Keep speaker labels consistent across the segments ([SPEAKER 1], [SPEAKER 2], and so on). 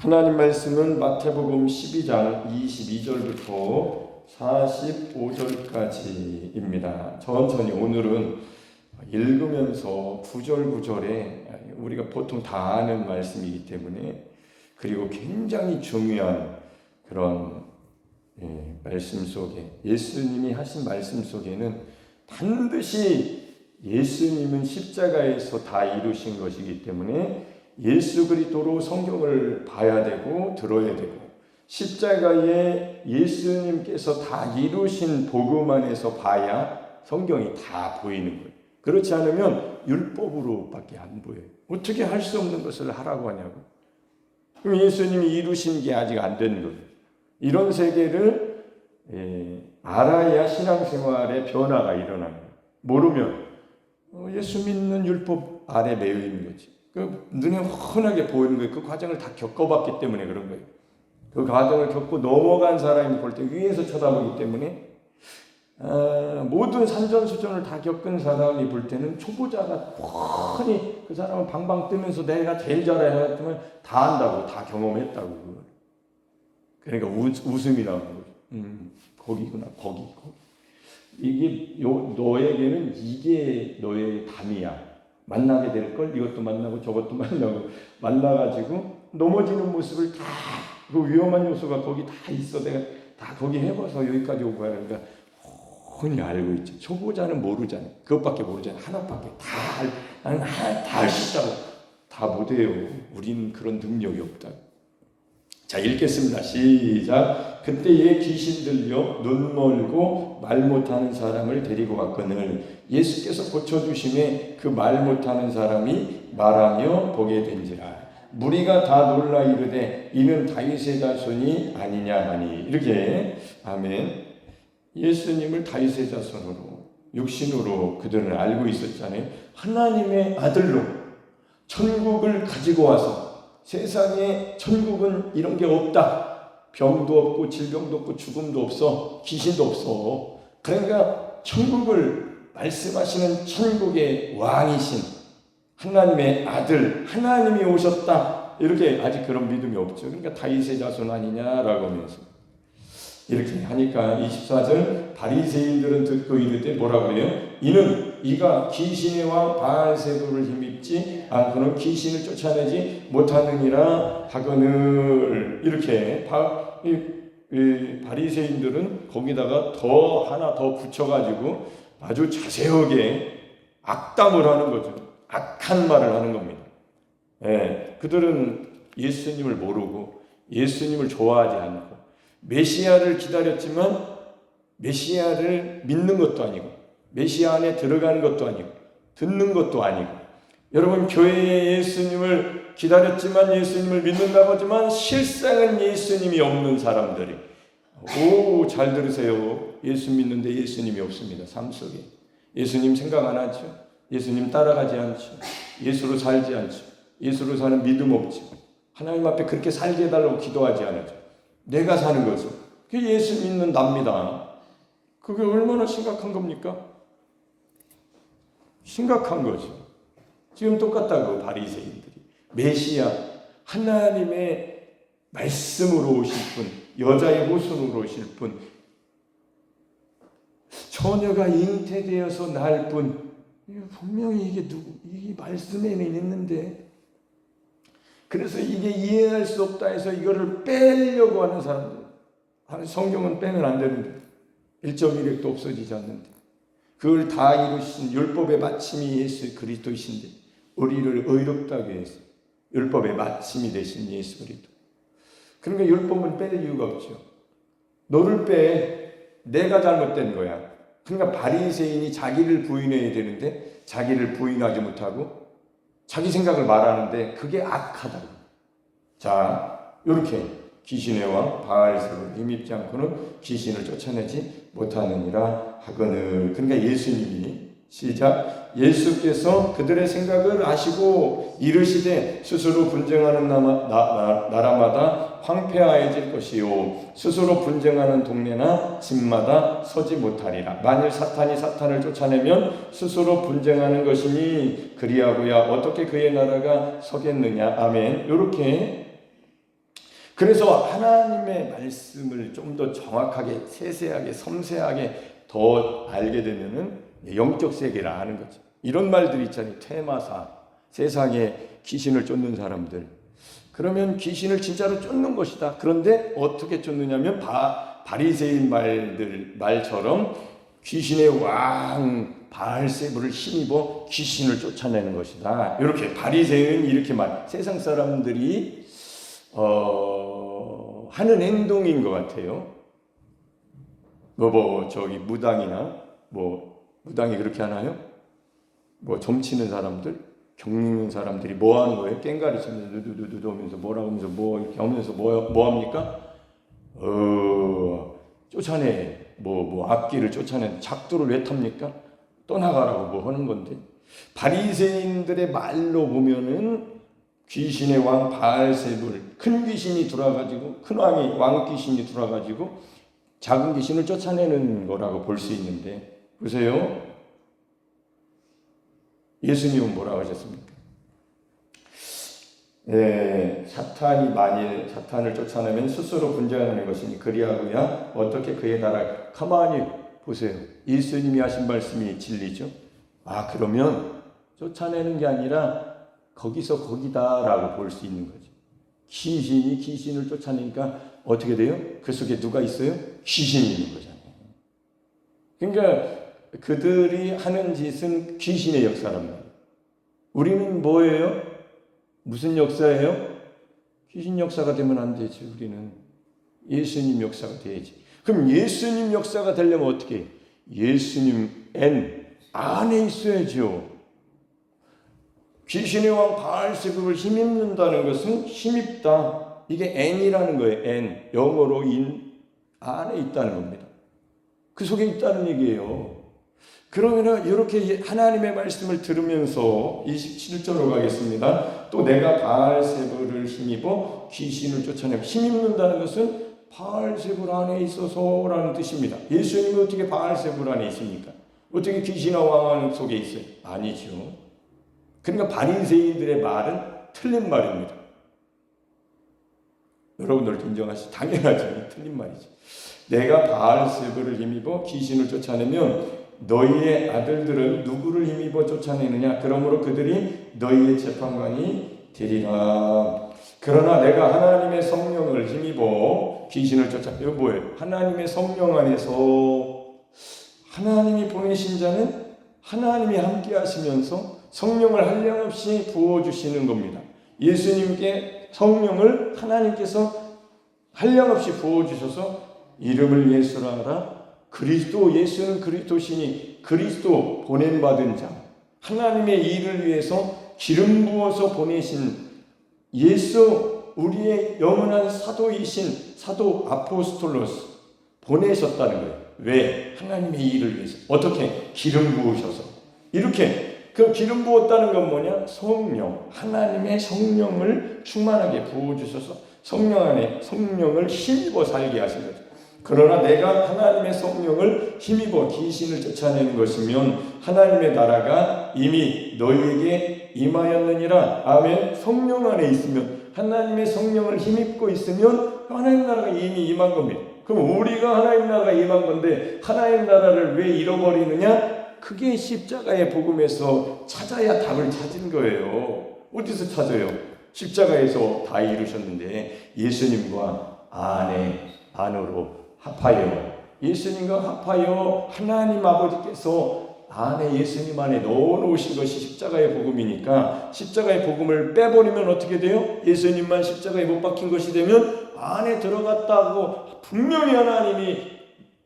[SPEAKER 1] 하나님 말씀은 마태복음 12장 22절부터 45절까지입니다. 천천히 오늘은 읽으면서 구절구절에 우리가 보통 다 아는 말씀이기 때문에, 그리고 굉장히 중요한 그런 말씀 속에, 예수님이 하신 말씀 속에는 반드시 예수님은 십자가에서 다 이루신 것이기 때문에 예수 그리스도로 성경을 봐야 되고 들어야 되고, 십자가에 예수님께서 다 이루신 복음 안에서 봐야 성경이 다 보이는 거예요. 그렇지 않으면 율법으로밖에 안 보여요. 어떻게 할 수 없는 것을 하라고 하냐고. 그럼 예수님이 이루신 게 아직 안 된 거예요. 이런 세계를 알아야 신앙생활에 변화가 일어나는 거예요. 모르면 예수 믿는 율법 아래 매여 있는 거지. 그 눈에 훤하게 보이는 거예요. 그 과정을 다 겪어봤기 때문에 그런 거예요. 그 과정을 겪고 넘어간 사람이 볼 때 위에서 쳐다보기 때문에, 모든 산전수전을 다 겪은 사람이 볼 때는 초보자가 뻔히, 그 사람은 방방 뜨면서 내가 제일 잘해야 했지만 다 안다고, 다 경험했다고. 그러니까 웃음이 나오는 거죠. 거기구나, 거기. 이게 너에게는 이게 너의 담이야. 만나게 될 걸, 이것도 만나고 저것도 만나고, 만나가지고 넘어지는 모습을 다, 그 위험한 요소가 거기 다 있어. 내가 다 거기 해봐서 여기까지 오고 하니까 그러니까 훤히 알고 있지. 초보자는 모르잖아요. 그것밖에 모르잖아요. 하나밖에 다 할 수 있다고. 다 못해요. 우린 그런 능력이 없다. 자, 읽겠습니다. 시작. 그때에 귀신 들려 눈 멀고 말 못하는 사람을 데리고 왔거늘 예수께서 고쳐주심에 그 말 못하는 사람이 말하며 보게 된지라. 무리가 다 놀라 이르되 이는 다윗의 자손이 아니냐 하니. 이렇게 아멘. 예수님을 다윗의 자손으로, 육신으로 그들은 알고 있었잖아요. 하나님의 아들로 천국을 가지고 와서, 세상에 천국은 이런 게 없다. 병도 없고 질병도 없고 죽음도 없어. 귀신도 없어. 그러니까 천국을 말씀하시는 천국의 왕이신 하나님의 아들, 하나님이 오셨다. 이렇게 아직 그런 믿음이 없죠. 그러니까 다윗의 자손 아니냐라고 하면서 이렇게 하니까 24절 바리새인들은 듣고 이르되 뭐라고 그래요? 이는 이가 귀신의 왕 바알세불을 힘입지 않고는 귀신을 쫓아내지 못하느니라 하거늘. 이렇게 바리새인들은 거기다가 하나 더 붙여가지고 아주 자세하게 악담을 하는 거죠. 악한 말을 하는 겁니다. 그들은 예수님을 모르고 예수님을 좋아하지 않고 메시아를 기다렸지만 메시아를 믿는 것도 아니고 메시아 안에 들어가는 것도 아니고 듣는 것도 아니고, 여러분 교회에 예수님을 기다렸지만 예수님을 믿는다고 하지만 실상은 예수님이 없는 사람들이, 잘 들으세요. 예수 믿는데 예수님이 없습니다. 삶 속에 예수님 생각 안 하죠. 예수님 따라가지 않죠. 예수로 살지 않죠. 예수로 사는 믿음 없죠. 하나님 앞에 그렇게 살게 해달라고 기도하지 않죠. 내가 사는 거죠. 그게 예수 믿는 납니다. 그게 얼마나 심각한 겁니까? 심각한 거죠. 지금 똑같다고 바리새인들이. 메시아, 하나님의 말씀으로 오실 분, 여자의 모순으로 오실 분, 처녀가 잉태되어서 낳을 분, 분명히 이게 말씀에는 있는데, 그래서 이게 이해할 수 없다 해서 이거를 빼려고 하는 사람들. 성경은 빼면 안 되는데 1.1핵도 없어지지 않는데, 그걸 다 이루신 율법의 마침이 예수 그리스도이신데 우리를 의롭다고 해서 율법의 마침이 되신 예수 그리스도. 그러니까 율법은 뺄 이유가 없죠. 너를 빼. 내가 잘못된 거야. 그러니까 바리새인이 자기를 부인해야 되는데 자기를 부인하지 못하고 자기 생각을 말하는데 그게 악하다고. 자, 이렇게 귀신의 왕 바알세불을 힘입지 않고는 귀신을 쫓아내지 못하느니라 하거늘. 그러니까 예수님이, 시작, 예수께서 그들의 생각을 아시고 이르시되 스스로 분쟁하는 나라마다 황폐하여질 것이요 스스로 분쟁하는 동네나 집마다 서지 못하리라. 만일 사탄이 사탄을 쫓아내면 스스로 분쟁하는 것이니 그리하고야 어떻게 그의 나라가 서겠느냐. 아멘. 이렇게 그래서 하나님의 말씀을 좀 더 정확하게, 세세하게, 섬세하게 더 알게 되면은 영적 세계를 아는 거죠. 이런 말들 있잖아요. 퇴마사, 세상에 귀신을 쫓는 사람들. 그러면 귀신을 진짜로 쫓는 것이다. 그런데 어떻게 쫓느냐면 바리새인 말처럼 귀신의 왕 바알세불을 힘입어 귀신을 쫓아내는 것이다. 이렇게 바리새인은 이렇게 세상 사람들이 하는 행동인 것 같아요. 저기 무당이나 무당이 그렇게 하나요? 점치는 사람들, 경리는 사람들이 뭐 하는 거예요? 깽가리 치면서 누두두두 하면서 뭐라고 하면서 이렇게 하면서 뭐 합니까? 쫓아내. 악기를 쫓아내. 작두를 왜 탑니까? 떠나가라고 하는 건데. 바리새인들의 말로 보면은 귀신의 왕 바알세불, 큰 귀신이 들어와가지고, 큰 왕 귀신이 들어와가지고 작은 귀신을 쫓아내는 거라고 볼 수 있는데, 보세요. 예수님은 뭐라고 하셨습니까? 사탄을 쫓아내면 스스로 분쟁하는 것이니 그리하고야 어떻게 그의 나라. 가만히 보세요. 예수님이 하신 말씀이 진리죠. 그러면 쫓아내는 게 아니라 거기서 거기다라고 볼 수 있는 거죠. 귀신이 귀신을 쫓아내니까 어떻게 돼요? 그 속에 누가 있어요? 귀신이 있는 거잖아요. 그러니까 그들이 하는 짓은 귀신의 역사란 말이에요. 우리는 뭐예요? 무슨 역사예요? 귀신 역사가 되면 안 되지. 우리는 예수님 역사가 돼야지. 그럼 예수님 역사가 되려면 어떻게 해요? 예수님 안에 있어야죠. 귀신의 왕 바알세불을 힘입는다는 것은 힘입다. 이게 N이라는 거예요. 영어로 안에 있다는 겁니다. 그 속에 있다는 얘기예요. 그러면 이렇게 하나님의 말씀을 들으면서 27절로 가겠습니다. 또 내가 바알세불을 힘입어 귀신을 쫓아내고, 힘입는다는 것은 바알세불 안에 있어서라는 뜻입니다. 예수님은 어떻게 바알세불 안에 있습니까? 어떻게 귀신과 왕 속에 있어요? 아니죠. 그러니까 바리새인들의 말은 틀린 말입니다. 여러분들 인정하시죠? 당연하죠. 틀린 말이죠. 내가 바알세불을 힘입어 귀신을 쫓아내면 너희의 아들들은 누구를 힘입어 쫓아내느냐? 그러므로 그들이 너희의 재판관이 되리라. 그러나 내가 하나님의 성령을 힘입어 귀신을 쫓아내면, 이거 뭐예요? 하나님의 성령 안에서 하나님이 보내신 자는 하나님이 함께 하시면서 성령을 한량없이 부어주시는 겁니다. 예수님께 성령을 하나님께서 한량없이 부어주셔서 이름을 예수라 하라. 예수는 그리스도시니 그리스도 보냄받은 자, 하나님의 일을 위해서 기름 부어서 보내신 예수, 우리의 영원한 사도이신 사도 아포스톨로스 보내셨다는 거예요. 왜? 하나님의 일을 위해서. 어떻게? 기름 부으셔서. 이렇게 그 기름 부었다는 건 뭐냐? 성령, 하나님의 성령을 충만하게 부어주셔서 성령 안에 성령을 힘입어 살게 하신 거죠. 그러나 내가 하나님의 성령을 힘입어 귀신을 쫓아내는 것이면 하나님의 나라가 이미 너희에게 임하였느니라. 아멘. 성령 안에 있으면, 하나님의 성령을 힘입고 있으면 하나님 나라가 이미 임한 겁니다. 그럼 우리가 하나님 나라가 임한 건데 하나님 나라를 왜 잃어버리느냐? 그게 십자가의 복음에서 찾아야 답을 찾은 거예요. 어디서 찾아요? 십자가에서 다 이루셨는데 예수님과 안으로 합하여, 예수님과 합하여 하나님 아버지께서 안에 예수님 안에 넣어놓으신 것이 십자가의 복음이니까 십자가의 복음을 빼버리면 어떻게 돼요? 예수님만 십자가에 못 박힌 것이 되면 안에 들어갔다고 분명히 하나님이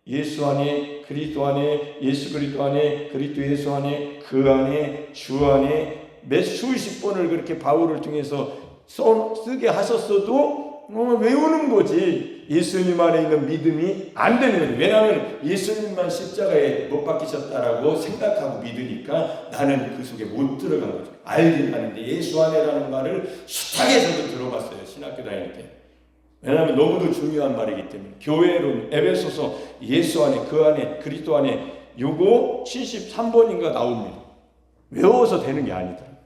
[SPEAKER 1] 예수 안에, 그리스도 안에, 예수 그리스도 안에, 그리스도 예수 안에, 그 안에, 주 안에 몇 수십 번을 그렇게 바울을 통해서 쓰게 하셨어도 외우는 거지. 예수님 안에 있는 믿음이 안 되는 거예요. 왜냐하면 예수님만 십자가에 못 박히셨다라고 생각하고 믿으니까 나는 그 속에 못 들어간 거죠. 알긴 하는데 예수 안에라는 말을 숱하게 저도 들어봤어요. 신학교 다닐 때. 왜냐하면 너무도 중요한 말이기 때문에. 교회론 에베소서 예수 안에, 그 안에, 그리스도 안에 요거 73번인가 나옵니다. 외워서 되는 게 아니더라고요.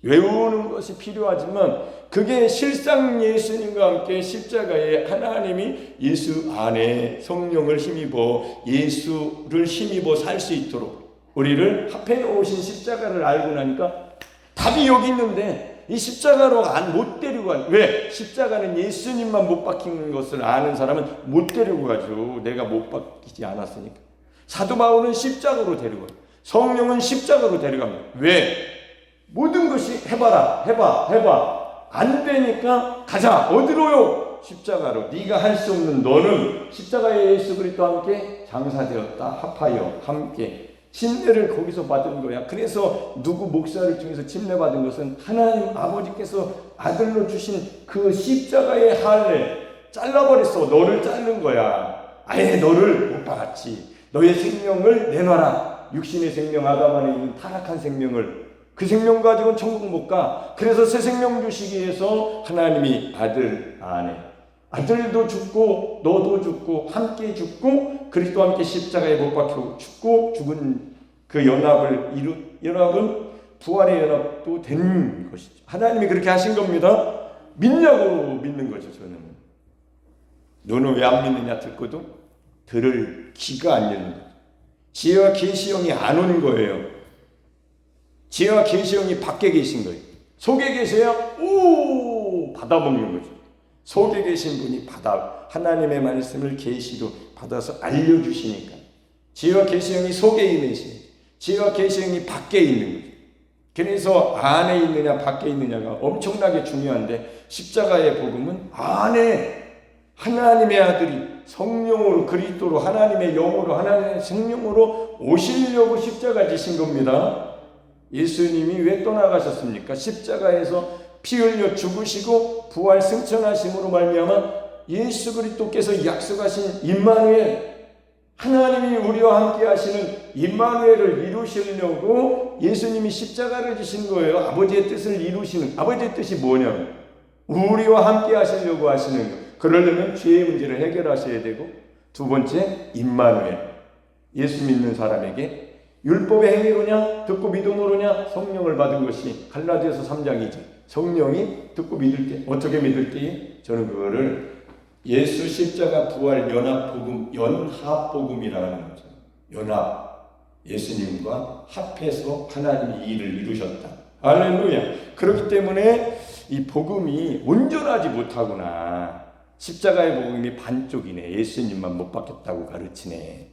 [SPEAKER 1] 외우는 것이 필요하지만 그게 실상 예수님과 함께 십자가에 하나님이 예수 안에 성령을 힘입어 예수를 힘입어 살 수 있도록 우리를 합해 놓으신 십자가를 알고 나니까 답이 여기 있는데 이 십자가로 못 데리고 가. 왜? 십자가는 예수님만 못 박히는 것을 아는 사람은 못 데리고 가죠. 내가 못 박히지 않았으니까. 사도 바울은 십자가로 데리고 가요. 성령은 십자가로 데려갑니다. 왜? 모든 것이 해봐. 안 되니까 가자. 어디로요? 십자가로. 네가 할 수 없는 너는 십자가의 예수 그리스도와 함께 장사되었다. 합하여 함께. 침례를 거기서 받은 거야. 그래서 누구 목사를 통해서 침례 받은 것은 하나님 아버지께서 아들로 주신 그 십자가의 할례 잘라버렸어. 너를 자른 거야. 아예 너를 못 박았지. 너의 생명을 내놔라. 육신의 생명 아담 안에 있는 타락한 생명을 그 생명 가지고는 천국 못 가. 그래서 새 생명 주시기 위해서 하나님이 아들 안에 아들도 죽고 너도 죽고 함께 죽고 그리스도와 함께 십자가에 못 박혀 죽고 죽은 그 연합은 부활의 연합도 된 것이죠. 하나님이 그렇게 하신 겁니다. 믿냐고 믿는 거죠. 저는 너는 왜 안 믿느냐 듣고도 들을 귀가 안 열리는 거죠. 지혜와 계시형이 안 오는 거예요. 지혜와 계시형이 밖에 계신 거예요. 속에 계셔야 받아먹는 거죠. 속에 계신 분이 하나님의 말씀을 계시로 받아서 알려주시니까 지혜와 계시형이 속에 있으시니 지혜와 계시형이 밖에 있는 거죠. 그래서 안에 있느냐 밖에 있느냐가 엄청나게 중요한데 십자가의 복음은 안에 하나님의 아들이 성령으로 그리스도로 하나님의 영으로 하나님의 생명으로 오시려고 십자가 지신 겁니다. 예수님이 왜 떠나가셨습니까? 십자가에서 피 흘려 죽으시고 부활 승천하심으로 말미암아 예수 그리스도께서 약속하신 임마누엘 하나님이 우리와 함께 하시는 임마누엘을 이루시려고 예수님이 십자가를 지신 거예요. 아버지의 뜻을 이루시는 아버지의 뜻이 뭐냐면 우리와 함께 하시려고 하시는 거. 그러려면 죄의 문제를 해결하셔야 되고 두 번째 임마누엘 예수 믿는 사람에게 율법의 행위로냐 듣고 믿음으로냐 성령을 받은 것이 갈라디아서 3장이죠. 성령이 듣고 믿을 때 어떻게 믿을 때에 저는 그거를 예수 십자가 부활 연합복음이라는 거죠. 연합 예수님과 합해서 하나님이 일을 이루셨다. 할렐루야. 그렇기 때문에 이 복음이 온전하지 못하구나. 십자가의 복음이 반쪽이네. 예수님만 못 받겠다고 가르치네.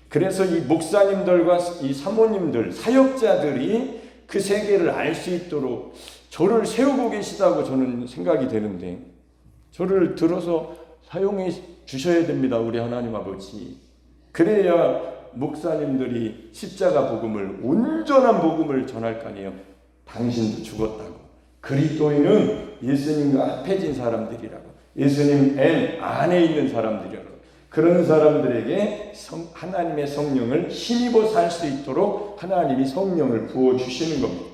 [SPEAKER 1] 그래서 이 목사님들과 이 사모님들, 사역자들이 그 세계를 알 수 있도록 저를 세우고 계시다고 저는 생각이 되는데 저를 들어서 사용해 주셔야 됩니다. 우리 하나님 아버지. 그래야 목사님들이 십자가 복음을 온전한 복음을 전할 거 아니에요. 당신도 죽었다고. 그리스도인은 예수님과 합해진 사람들이라고. 예수님 안에 있는 사람들이라고. 그런 사람들에게 하나님의 성령을 힘입어 살 수 있도록 하나님이 성령을 부어주시는 겁니다.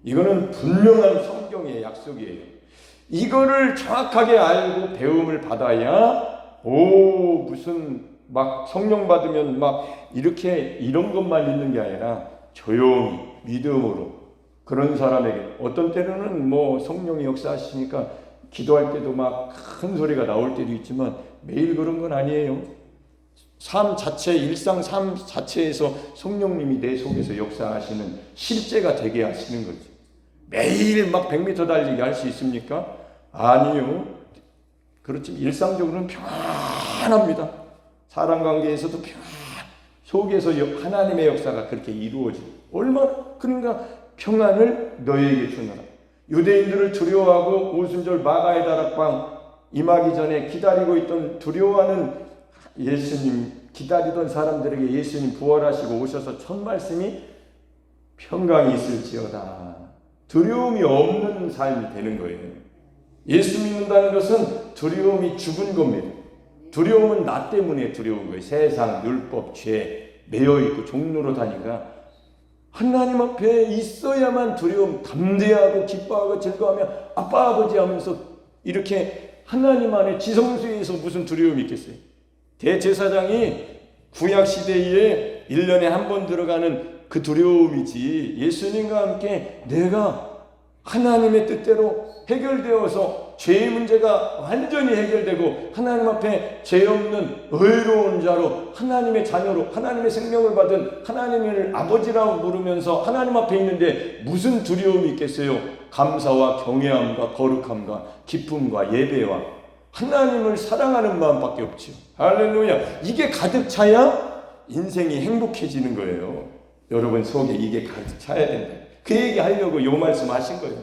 [SPEAKER 1] 이거는 분명한 성경의 약속이에요. 이거를 정확하게 알고 배움을 받아야 무슨 막 성령 받으면 막 이렇게 이런 것만 있는 게 아니라 조용히 믿음으로 그런 사람에게 어떤 때로는 뭐 성령이 역사하시니까 기도할 때도 막 큰 소리가 나올 때도 있지만 매일 그런 건 아니에요. 삶 자체, 일상 삶 자체에서 성령님이 내 속에서 역사하시는 실제가 되게 하시는 거죠. 매일 막 100m 달리기 할 수 있습니까? 아니요. 그렇지만 일상적으로는 평안합니다. 사람 관계에서도 속에서 하나님의 역사가 그렇게 이루어지고 얼마나 그러니까 평안을 너에게 주노라. 유대인들을 두려워하고 오순절 마가의 다락방 임하기 전에 기다리고 있던 두려워하는 예수님 기다리던 사람들에게 예수님 부활하시고 오셔서 첫 말씀이 평강이 있을지어다. 두려움이 없는 삶이 되는 거예요. 예수 믿는다는 것은 두려움이 죽은 겁니다. 두려움은 나 때문에 두려운 거예요. 세상, 율법, 죄 매여 있고 종로로 다니까 하나님 앞에 있어야만 두려움, 담대하고 기뻐하고 즐거워하며 아빠 아버지 하면서 이렇게 하나님 안에 지성소에서 무슨 두려움이 있겠어요? 대제사장이 구약시대에 1년에 한 번 들어가는 그 두려움이지 예수님과 함께 내가 하나님의 뜻대로 해결되어서 죄의 문제가 완전히 해결되고 하나님 앞에 죄 없는 의로운 자로 하나님의 자녀로 하나님의 생명을 받은 하나님을 아버지라고 부르면서 하나님 앞에 있는데 무슨 두려움이 있겠어요? 감사와 경외함과 거룩함과 기쁨과 예배와 하나님을 사랑하는 마음밖에 없지요. 할렐루야. 이게 가득 차야 인생이 행복해지는 거예요. 여러분 속에 이게 가득 차야 된다. 그 얘기 하려고 이 말씀 하신 거예요.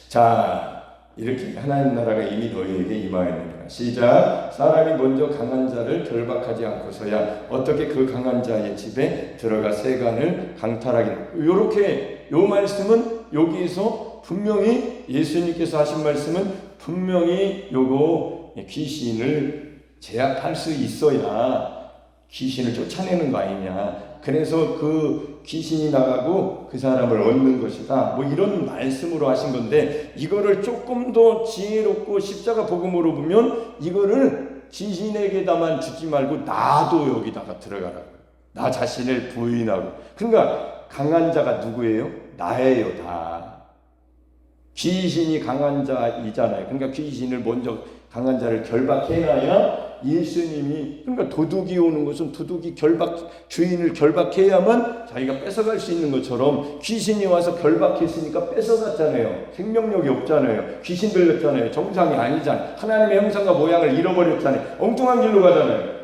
[SPEAKER 1] 자, 이렇게 하나님 나라가 이미 너희에게 임하였느니라. 시작. 사람이 먼저 강한 자를 결박하지 않고서야 어떻게 그 강한 자의 집에 들어가 세간을 강탈하겠느냐. 이렇게 이 말씀은 여기에서 분명히 예수님께서 하신 말씀은 분명히 요거 귀신을 제압할 수 있어야 귀신을 쫓아내는 거 아니냐. 그래서 그 귀신이 나가고 그 사람을 얻는 것이다. 뭐 이런 말씀으로 하신 건데 이거를 조금 더 지혜롭고 십자가 복음으로 보면 이거를 귀신에게다만 주지 말고 나도 여기다가 들어가라고. 나 자신을 부인하고. 그러니까 강한 자가 누구예요? 나예요, 다. 귀신이 강한 자이잖아요. 그러니까 귀신을 먼저 강한 자를 결박해놔야 예수님이, 그러니까 도둑이 오는 것은 도둑이 주인을 결박해야만 자기가 뺏어갈 수 있는 것처럼 귀신이 와서 결박했으니까 뺏어갔잖아요. 생명력이 없잖아요. 귀신 들렸잖아요. 정상이 아니잖아요. 하나님의 형상과 모양을 잃어버렸잖아요. 엉뚱한 길로 가잖아요.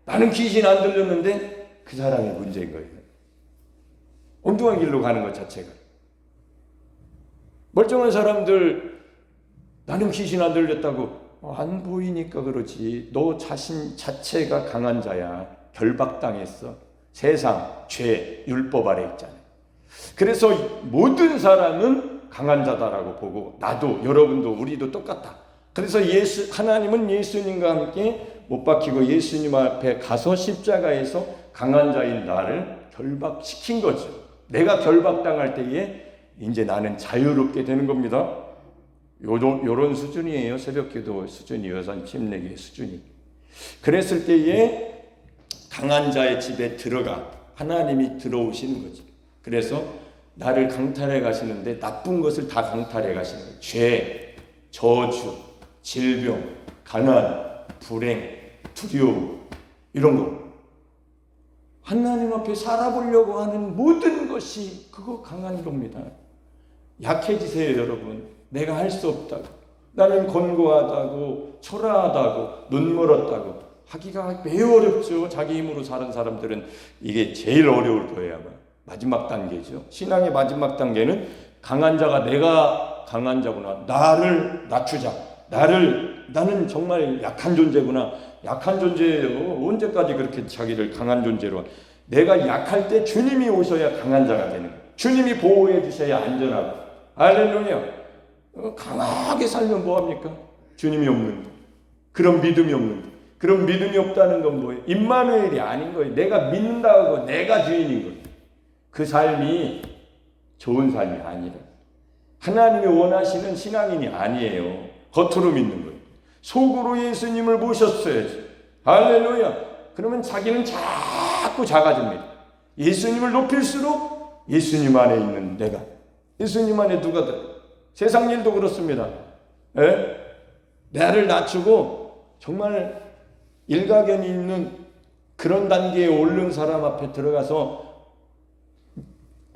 [SPEAKER 1] 나는 귀신 안 들렸는데 그 사람의 문제인 거예요. 엉뚱한 길로 가는 것 자체가. 멀쩡한 사람들 나는 귀신 안 들렸다고 안 보이니까 그렇지. 너 자신 자체가 강한 자야. 결박당했어. 세상, 죄, 율법 아래 있잖아요. 그래서 모든 사람은 강한 자다라고 보고 나도 여러분도 우리도 똑같다. 그래서 하나님은 예수님과 함께 못 박히고 예수님 앞에 가서 십자가에서 강한 자인 나를 결박시킨 거죠. 내가 결박당할 때에 이제 나는 자유롭게 되는 겁니다. 요런 수준이에요. 새벽기도 수준이, 여산 침례기의 수준이. 그랬을 때에 강한 자의 집에 들어가 하나님이 들어오시는 거지. 그래서 나를 강탈해 가시는데 나쁜 것을 다 강탈해 가시는 거예요. 죄, 저주, 질병, 가난, 불행, 두려움 이런 거. 하나님 앞에 살아보려고 하는 모든 것이 그거 강한 겁니다. 약해지세요, 여러분. 내가 할 수 없다고, 나는 권고하다고, 초라하다고, 눈멀었다고 하기가 매우 어렵죠. 자기 힘으로 사는 사람들은 이게 제일 어려울 거예요. 아마 마지막 단계죠. 신앙의 마지막 단계는 강한 자가 내가 강한 자구나, 나를 낮추자, 나는 정말 약한 존재구나. 약한 존재예요. 언제까지 그렇게 자기를 강한 존재로. 내가 약할 때 주님이 오셔야 강한 자가 되는 거예요. 주님이 보호해 주셔야 안전하고. 할렐루야. 강하게 살면 뭐합니까? 주님이 없는데, 그런 믿음이 없는데. 그런 믿음이 없다는 건 뭐예요? 임마누엘이 아닌 거예요. 내가 믿는다고 내가 주인인 거예요. 그 삶이 좋은 삶이 아니라 하나님이 원하시는 신앙인이 아니에요. 겉으로 믿는 거예요. 속으로 예수님을 모셨어야지. 할렐루야. 그러면 자기는 자꾸 작아집니다. 예수님을 높일수록 예수님 안에 있는 내가, 예수님 안에 누가 들어요? 세상 일도 그렇습니다. 나를 낮추고 정말 일가견이 있는 그런 단계에 오른 사람 앞에 들어가서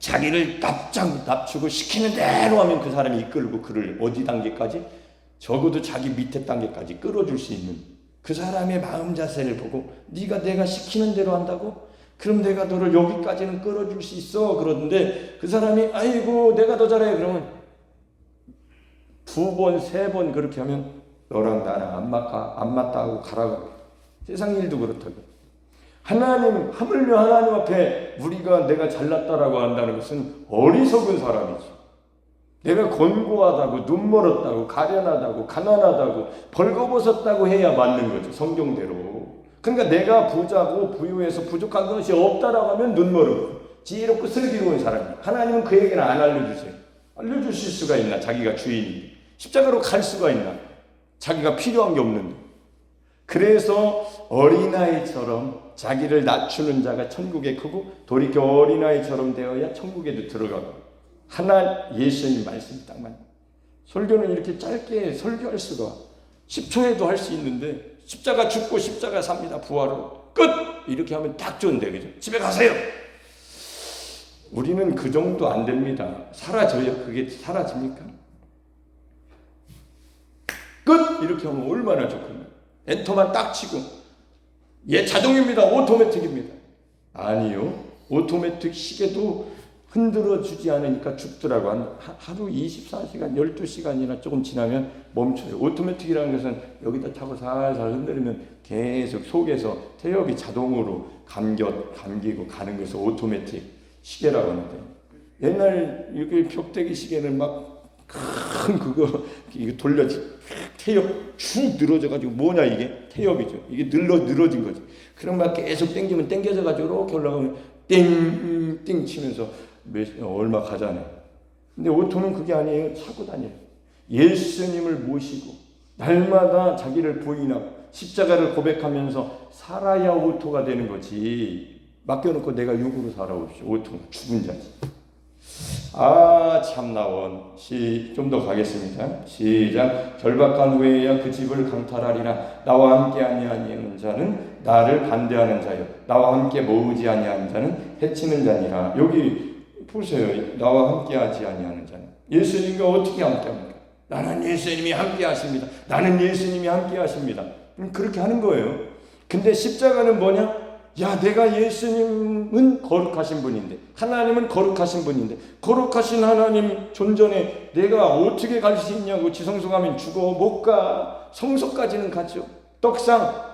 [SPEAKER 1] 자기를 납작 낮추고 시키는 대로 하면 그 사람이 이끌고 그를 어디 단계까지? 적어도 자기 밑에 단계까지 끌어줄 수 있는 그 사람의 마음 자세를 보고 네가 내가 시키는 대로 한다고? 그럼 내가 너를 여기까지는 끌어줄 수 있어. 그러는데 그 사람이 아이고 내가 더 잘해. 그러면 2번, 3번 그렇게 하면 너랑 나랑 안 맞다 하고 가라고. 세상 일도 그렇다고. 하물며 하나님 앞에 우리가 내가 잘났다라고 한다는 것은 어리석은 사람이지. 내가 권고하다고, 눈멀었다고, 가련하다고, 가난하다고, 벌거벗었다고 해야 맞는 거죠. 성경대로. 그러니까 내가 부자고 부유해서 부족한 것이 없다라고 하면 눈멀어. 지혜롭고 슬기로운 사람이야. 하나님은 그 얘기는 안 알려주세요. 알려주실 수가 있나? 자기가 주인인데. 십자가로 갈 수가 있나? 자기가 필요한 게 없는데. 그래서 어린아이처럼 자기를 낮추는 자가 천국에 크고 돌이켜 어린아이처럼 되어야 천국에도 들어가고. 예수님 말씀이 딱 맞는. 설교는 이렇게 짧게 설교할 수가 10초에도 할 수 있는데 십자가 죽고 십자가 삽니다. 부활로 끝! 이렇게 하면 딱 좋은데 그죠? 집에 가세요. 우리는 그 정도 안 됩니다. 사라져요. 그게 사라집니까? 끝! 이렇게 하면 얼마나 좋군요. 엔터만 딱 치고 자동입니다. 오토매틱입니다. 아니요. 오토매틱 시계도 흔들어 주지 않으니까 죽더라고. 하루 24시간, 12시간이나 조금 지나면 멈춰요. 오토매틱이라는 것은 여기다 차고 살살 흔들면 계속 속에서 태엽이 자동으로 감기고 가는 것을 오토매틱 시계라고 하는데, 옛날 이렇게 벽대기 시계는 막 큰 이거 돌려지 태엽 쭉 늘어져가지고 뭐냐 이게 태엽이죠. 이게 늘어진 거지. 그럼 막 계속 당기면 당겨져가지고 이렇게 올라가면 띵띵 치면서 얼마 가잖아요. 근데 오토는 그게 아니에요. 차고 다녀요. 예수님을 모시고 날마다 자기를 부인하고 십자가를 고백하면서 살아야 오토가 되는 거지. 맡겨놓고 내가 육으로 살아오십시오. 오토는 죽은 자지. 참나원. 좀 더 가겠습니다. 시작. 절박한 후에야 그 집을 강탈하리라. 나와 함께 아니하는 자는 나를 반대하는 자요, 나와 함께 모으지 아니하는 자는 해치는 자니라. 여기 보세요. 나와 함께 하지 아니하는 자는 예수님과 어떻게 함께 합니까? 나는 예수님이 함께 하십니다. 나는 예수님이 함께 하십니다. 그렇게 하는 거예요. 근데 십자가는 뭐냐? 내가 예수님은 거룩하신 분인데, 하나님은 거룩하신 분인데, 거룩하신 하나님 존전에 내가 어떻게 갈 수 있냐고. 지성소 가면 죽어 못 가. 성소까지는 가죠. 떡상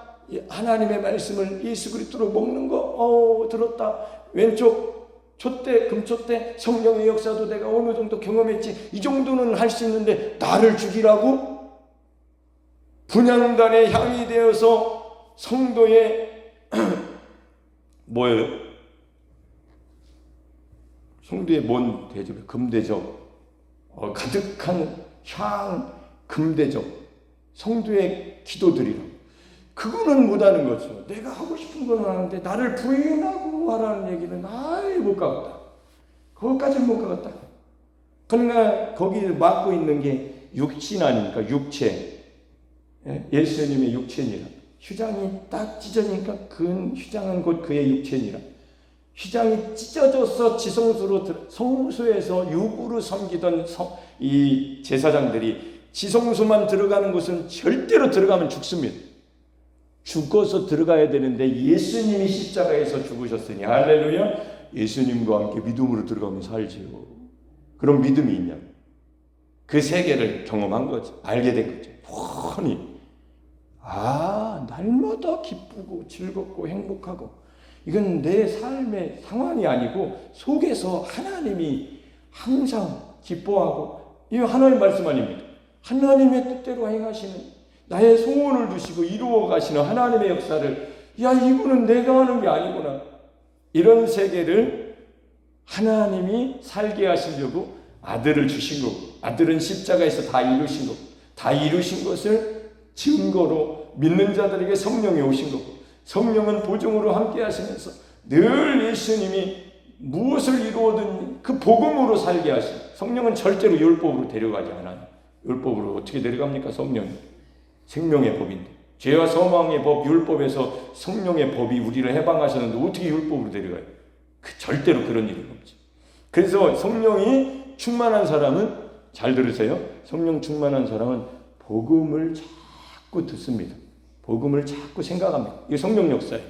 [SPEAKER 1] 하나님의 말씀을 예수 그리스도로 먹는 거 들었다. 왼쪽 촛대 금촛대 성령의 역사도 내가 어느 정도 경험했지. 이 정도는 할 수 있는데 나를 죽이라고? 분향단의 향이 되어서 성도의 뭐예요? 성도의 뭔 대접이에요? 금대접. 가득한 향 금대접. 성도의 기도드리라. 그거는 못하는 거죠. 내가 하고 싶은 건 하는데 나를 부인하고 하라는 얘기는 못 가겠다. 거기까지는 못 가겠다. 그러니까 거기 맡고 있는 게 육신 아닙니까? 육체. 예수님의 육체니라. 휘장이 딱 찢어지니까 그 휘장은 곧 그의 육체니라. 휘장이 찢어져서 지성소로 성소에서 육으로 섬기던 이 제사장들이 지성소만 들어가는 곳은 절대로 들어가면 죽습니다. 죽어서 들어가야 되는데 예수님이 십자가에서 죽으셨으니 할렐루야. 예수님과 함께 믿음으로 들어가면 살지요. 그런 믿음이 있냐? 그 세계를 경험한 거죠. 알게 된 거죠. 뻔히. 날마다 기쁘고 즐겁고 행복하고, 이건 내 삶의 상황이 아니고 속에서 하나님이 항상 기뻐하고, 이거 하나님의 말씀 아닙니까? 하나님의 뜻대로 행하시는, 나의 소원을 두시고 이루어 가시는 하나님의 역사를, 이거는 내가 하는 게 아니구나. 이런 세계를 하나님이 살게 하시려고 아들을 주신 거고, 아들은 십자가에서 다 이루신 거고, 다 이루신 것을 증거로 믿는 자들에게 성령이 오신 거고, 성령은 보증으로 함께 하시면서 늘 예수님이 무엇을 이루어든 그 복음으로 살게 하신, 성령은 절대로 율법으로 데려가지 않아요. 율법으로 어떻게 데려갑니까? 성령이 생명의 법인데, 죄와 사망의 법, 율법에서 성령의 법이 우리를 해방하셨는데 어떻게 율법으로 데려가요? 절대로 그런 일은 없죠. 그래서 성령이 충만한 사람은, 잘 들으세요. 성령 충만한 사람은 복음을 자꾸 듣습니다. 복음을 자꾸 생각합니다. 이게 성령 역사예요.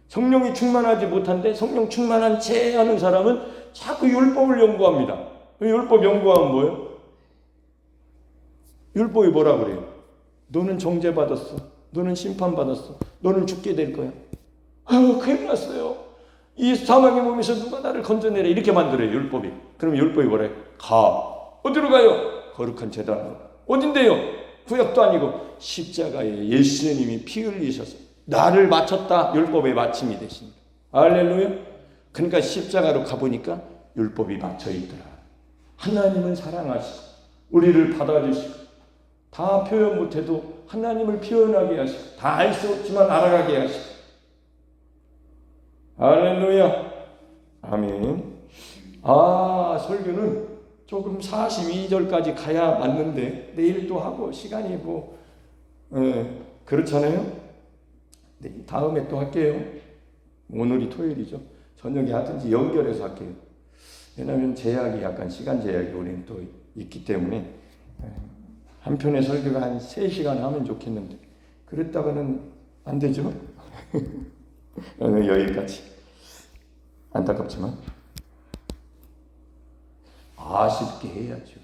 [SPEAKER 1] 성령이 충만하지 못한데 성령 충만한 채 하는 사람은 자꾸 율법을 연구합니다. 율법 연구하면 뭐예요? 율법이 뭐라 그래요? 너는 정죄받았어. 너는 심판받았어. 너는 죽게 될 거야. 큰일 났어요. 이 사망의 몸에서 누가 나를 건져내라. 이렇게 만들어요, 율법이. 그럼 율법이 뭐래요? 가. 어디로 가요? 거룩한 제단으로. 어딘데요? 구약도 아니고 십자가에 예수님이 피 흘리셔서 나를 맞췄다. 율법의 마침이 되십니다. 할렐루야. 그러니까 십자가로 가보니까 율법이 맞춰있더라. 하나님은 사랑하시고 우리를 받아주시고, 다 표현 못해도 하나님을 표현하게 하시고, 다 알 수 없지만 알아가게 하시고. 할렐루야. 아멘. 설교는 조금 42절까지 가야 맞는데 내일 또 하고 시간이 뭐 그렇잖아요. 네, 다음에 또 할게요. 오늘이 토요일이죠. 저녁에 하든지 연결해서 할게요. 왜냐하면 제약이 약간 시간 제약이 우리는 또 있기 때문에 한 편의 설교가 한 3시간 하면 좋겠는데 그랬다가는 안 되죠. 여기까지. 안타깝지만 아쉽게 해야죠.